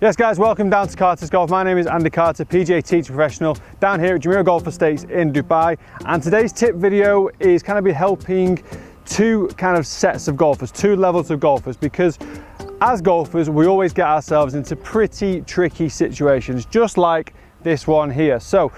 Yes guys, welcome down to Carter's Golf. My name is Andy Carter, PGA teacher professional down here at Jumeirah Golf Estates in Dubai. And today's tip video is kind of be helping two kind of sets of golfers, two levels of golfers, because as golfers, we always get ourselves into pretty tricky situations, just like this one here. So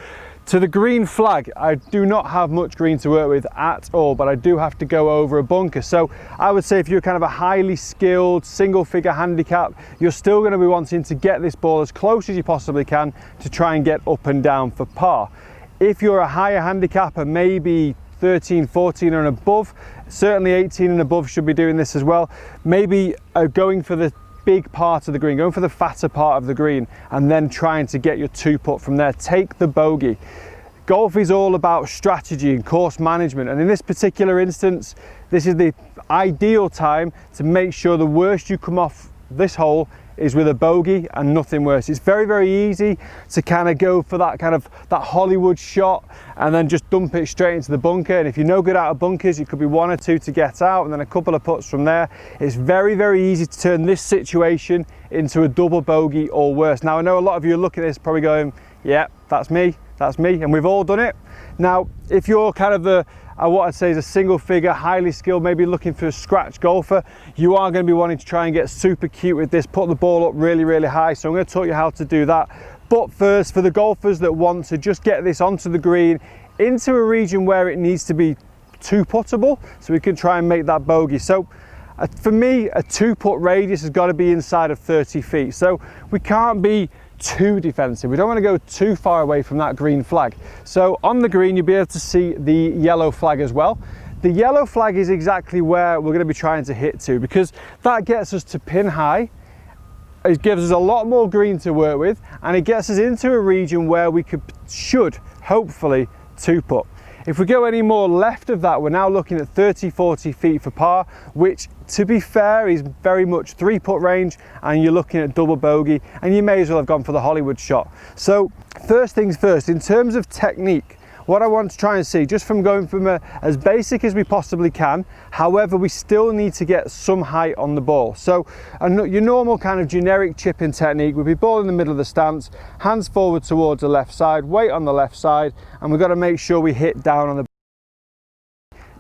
to the green flag, I do not have much green to work with at all, but I do have to go over a bunker. So I would say if you're kind of a highly skilled single figure handicap, you're still going to be wanting to get this ball as close as you possibly can to try and get up and down for par. If you're a higher handicapper, maybe 13, 14 and above, certainly 18 and above should be doing this as well. Maybe going for the big part of the green, going for the fatter part of the green, and then trying to get your two putt from there. Take the bogey. Golf is all about strategy and course management, and in this particular instance, this is the ideal time to make sure the worst you come off this hole is with a bogey and nothing worse. It's very, very easy to kind of go for that Hollywood shot and then just dump it straight into the bunker. And if you're no good out of bunkers, it could be one or two to get out and then a couple of putts from there. It's very, very easy to turn this situation into a double bogey or worse. Now, I know a lot of you are looking at this probably going, yeah, that's me, and we've all done it. Now, if you're kind of what I'd say is a single figure, highly skilled, maybe looking for a scratch golfer, you are going to be wanting to try and get super cute with this, put the ball up really, really high. So I'm going to taught you how to do that. But first, for the golfers that want to just get this onto the green, into a region where it needs to be two puttable, so we can try and make that bogey. So for me, a 2-putt radius has got to be inside of 30 feet. So we can't be too defensive. We don't want to go too far away from that green flag. So on the green, you'll be able to see the yellow flag as well. The yellow flag is exactly where we're going to be trying to hit to, because that gets us to pin high. It gives us a lot more green to work with, and it gets us into a region where we should hopefully two putt. If we go any more left of that, we're now looking at 30, 40 feet for par, which to be fair is very much 3-putt range, and you're looking at double bogey, and you may as well have gone for the Hollywood shot. So first things first, in terms of technique, what I want to try and see, just from going from as basic as we possibly can, however, we still need to get some height on the ball. So your normal kind of generic chipping technique would be ball in the middle of the stance, hands forward towards the left side, weight on the left side, and we've got to make sure we hit down on the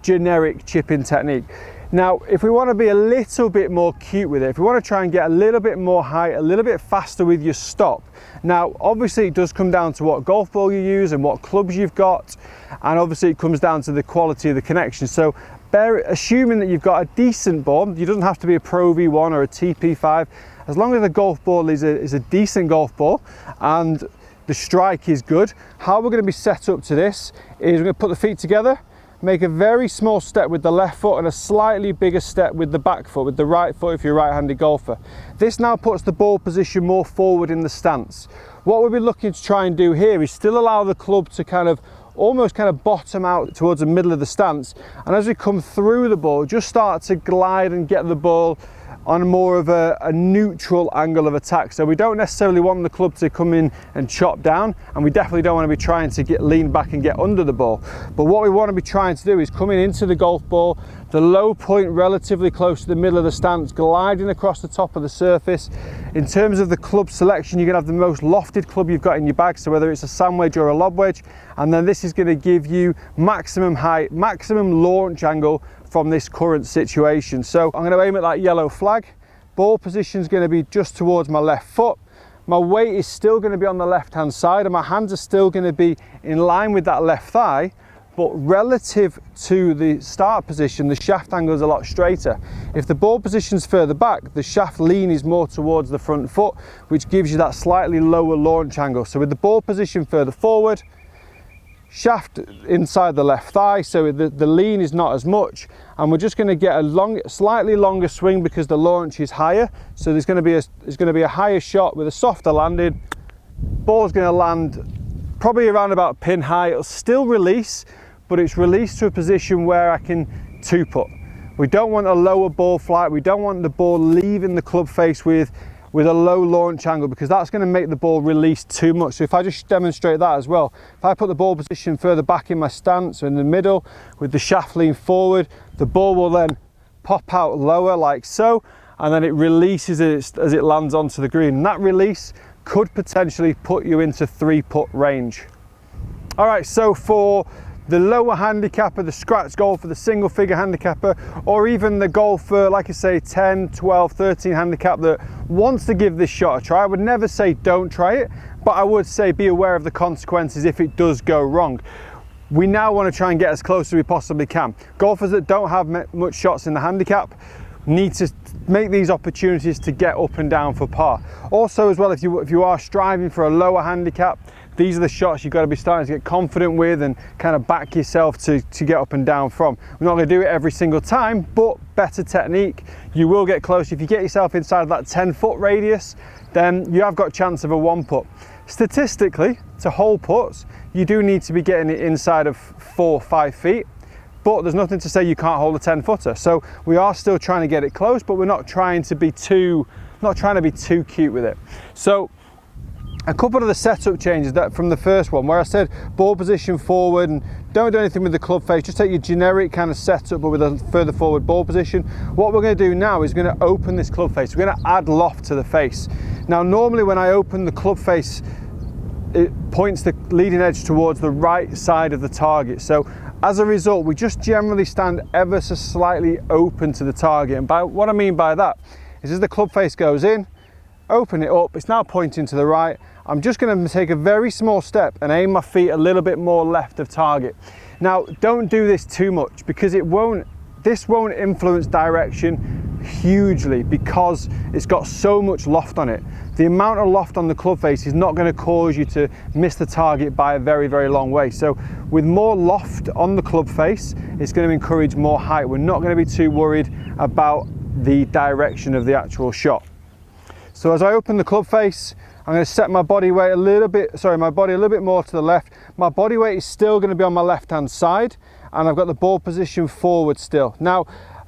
generic chipping technique. Now, if we want to be a little bit more cute with it, if we want to try and get a little bit more height, a little bit faster with your stop. Now, obviously it does come down to what golf ball you use and what clubs you've got. And obviously it comes down to the quality of the connection. So assuming that you've got a decent ball, it doesn't have to be a Pro V1 or a TP5. As long as the golf ball is a decent golf ball and the strike is good, how we're going to be set up to this is we're going to put the feet together, make a very small step with the left foot and a slightly bigger step with the back foot, with the right foot if you're a right-handed golfer. This now puts the ball position more forward in the stance. What we'll be looking to try and do here is still allow the club to almost bottom out towards the middle of the stance, and as we come through the ball, just start to glide and get the ball on more of a neutral angle of attack. So we don't necessarily want the club to come in and chop down, and we definitely don't want to be trying to lean back and get under the ball. But what we want to be trying to do is coming into the golf ball, the low point relatively close to the middle of the stance, gliding across the top of the surface. In terms of the club selection, you're going to have the most lofted club you've got in your bag, so whether it's a sand wedge or a lob wedge, and then this is going to give you maximum height, maximum launch angle from this current situation. So I'm going to aim at that yellow flag. Ball position is going to be just towards my left foot. My weight is still going to be on the left hand side, and my hands are still going to be in line with that left thigh, but relative to the start position, the shaft angle is a lot straighter. If the ball position's further back, the shaft lean is more towards the front foot, which gives you that slightly lower launch angle. So with the ball position further forward, shaft inside the left thigh, so the lean is not as much, and we're just going to get a slightly longer swing because the launch is higher. So there's going to be a higher shot with a softer landing. Ball's going to land probably around about pin high. It'll still release, but it's released to a position where I can two putt. We don't want a lower ball flight. We don't want the ball leaving the club face with a low launch angle, because that's going to make the ball release too much. So if I just demonstrate that as well, if I put the ball position further back in my stance or in the middle with the shaft lean forward, the ball will then pop out lower like so, and then it releases as it lands onto the green. And that release could potentially put you into 3-putt range. All right, so for the lower handicapper, the scratch golfer, the single figure handicapper, or even the golfer, like I say, 10, 12, 13 handicap that wants to give this shot a try, I would never say don't try it, but I would say be aware of the consequences if it does go wrong. We now want to try and get as close as we possibly can. Golfers that don't have much shots in the handicap need to make these opportunities to get up and down for par. Also as well, if you are striving for a lower handicap, these are the shots you've got to be starting to get confident with and kind of back yourself to get up and down from. We're not going to do it every single time, but better technique, you will get close. If you get yourself inside of that 10-foot radius, then you have got a chance of a 1-putt. Statistically, to hole putts, you do need to be getting it inside of 4 or 5 feet, but there's nothing to say you can't hold a 10-footer. So we are still trying to get it close, but we're not trying to be too cute with it. So a couple of the setup changes that from the first one, where I said ball position forward and don't do anything with the club face, just take your generic kind of setup but with a further forward ball position. What we're going to do now is we're going to open this club face. We're going to add loft to the face. Now normally when I open the club face, it points the leading edge towards the right side of the target. So as a result, we just generally stand ever so slightly open to the target. And by what I mean by that is as the club face goes in, open it up, it's now pointing to the right. I'm just going to take a very small step and aim my feet a little bit more left of target. Now, don't do this too much because this won't influence direction hugely because it's got so much loft on it. The amount of loft on the club face is not going to cause you to miss the target by a very, very long way. So with more loft on the club face, it's going to encourage more height. We're not going to be too worried about the direction of the actual shot. So as I open the club face, I'm going to set my body weight a little bit more to the left. My body weight is still going to be on my left hand side and I've got the ball position forward still. Now,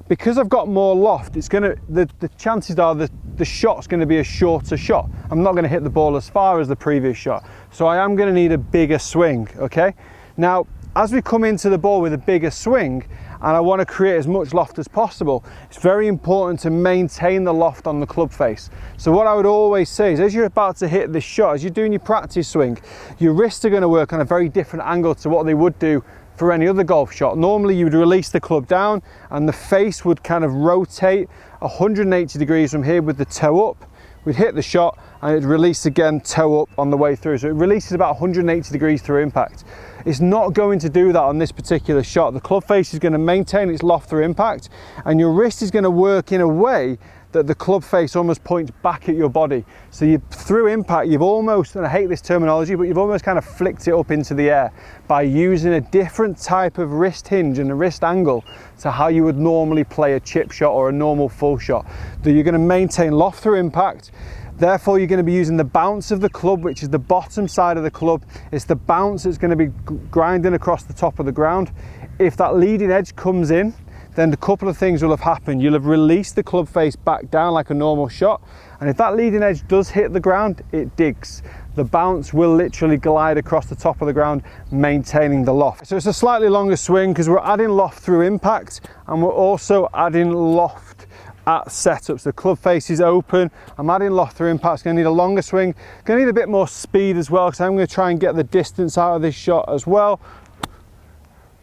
because I've got more loft, it's going to, the chances are the shot's going to be a shorter shot. I'm not going to hit the ball as far as the previous shot. So I am going to need a bigger swing, okay? Now, as we come into the ball with a bigger swing, and I want to create as much loft as possible, it's very important to maintain the loft on the club face. So what I would always say is as you're about to hit this shot, as you're doing your practice swing, your wrists are going to work on a very different angle to what they would do for any other golf shot. Normally you would release the club down and the face would kind of rotate 180 degrees from here with the toe up. We'd hit the shot and it'd release again, toe up on the way through. So it releases about 180 degrees through impact. It's not going to do that on this particular shot. The club face is going to maintain its loft through impact and your wrist is going to work in a way that the club face almost points back at your body. So you, through impact, you've almost, and I hate this terminology, but you've almost kind of flicked it up into the air by using a different type of wrist hinge and a wrist angle to how you would normally play a chip shot or a normal full shot. That you're going to maintain loft through impact. Therefore, you're going to be using the bounce of the club, which is the bottom side of the club. It's the bounce that's going to be grinding across the top of the ground. If that leading edge comes in, then a couple of things will have happened. You'll have released the club face back down like a normal shot. And if that leading edge does hit the ground, it digs. The bounce will literally glide across the top of the ground, maintaining the loft. So it's a slightly longer swing because we're adding loft through impact and we're also adding loft at setups. The club face is open. I'm adding loft through impact. It's going to need a longer swing. Going to need a bit more speed as well because I'm going to try and get the distance out of this shot as well.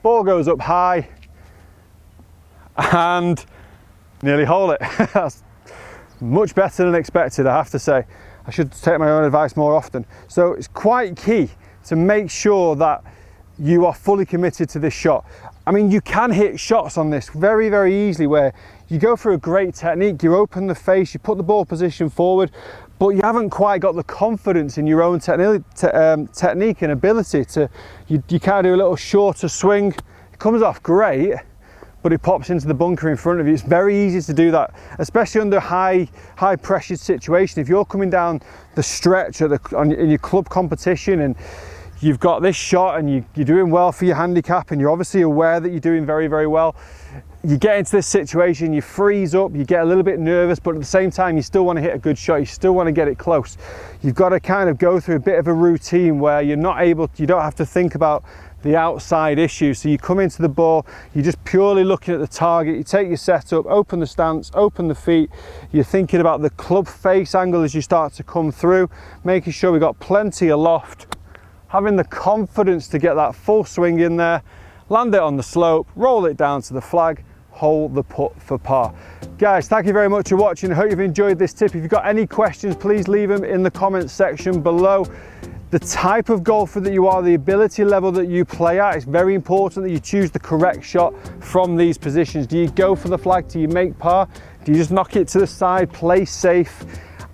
Ball goes up high and nearly hole it. That's much better than expected, I have to say. I should take my own advice more often. So it's quite key to make sure that you are fully committed to this shot. I mean, you can hit shots on this very, very easily where you go for a great technique, you open the face, you put the ball position forward, but you haven't quite got the confidence in your own technique and ability to, you kind of do a little shorter swing. It comes off great, but it pops into the bunker in front of you. It's very easy to do that, especially under high pressured situation. If you're coming down the stretch in your club competition and you've got this shot and you're doing well for your handicap and you're obviously aware that you're doing very, very well, you get into this situation, you freeze up, you get a little bit nervous, but at the same time, you still want to hit a good shot, you still want to get it close. You've got to kind of go through a bit of a routine where you don't have to think about the outside issues. So you come into the ball, you're just purely looking at the target, you take your setup, open the stance, open the feet, you're thinking about the club face angle as you start to come through, making sure we've got plenty of loft, having the confidence to get that full swing in there, land it on the slope, roll it down to the flag, hold the putt for par. Guys, thank you very much for watching. I hope you've enjoyed this tip. If you've got any questions, please leave them in the comments section below. The type of golfer that you are, the ability level that you play at, it's very important that you choose the correct shot from these positions. Do you go for the flag? Do you make par? Do you just knock it to the side, play safe,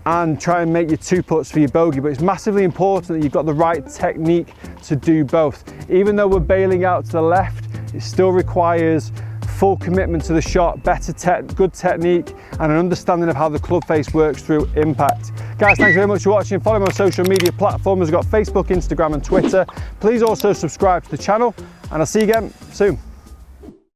and try and make your 2 putts for your bogey? But it's massively important that you've got the right technique to do both. Even though we're bailing out to the left, it still requires full commitment to the shot, good technique, and an understanding of how the club face works through impact. Guys, thanks very much for watching. Follow me on social media platforms. We've got Facebook, Instagram, and Twitter. Please also subscribe to the channel, and I'll see you again soon.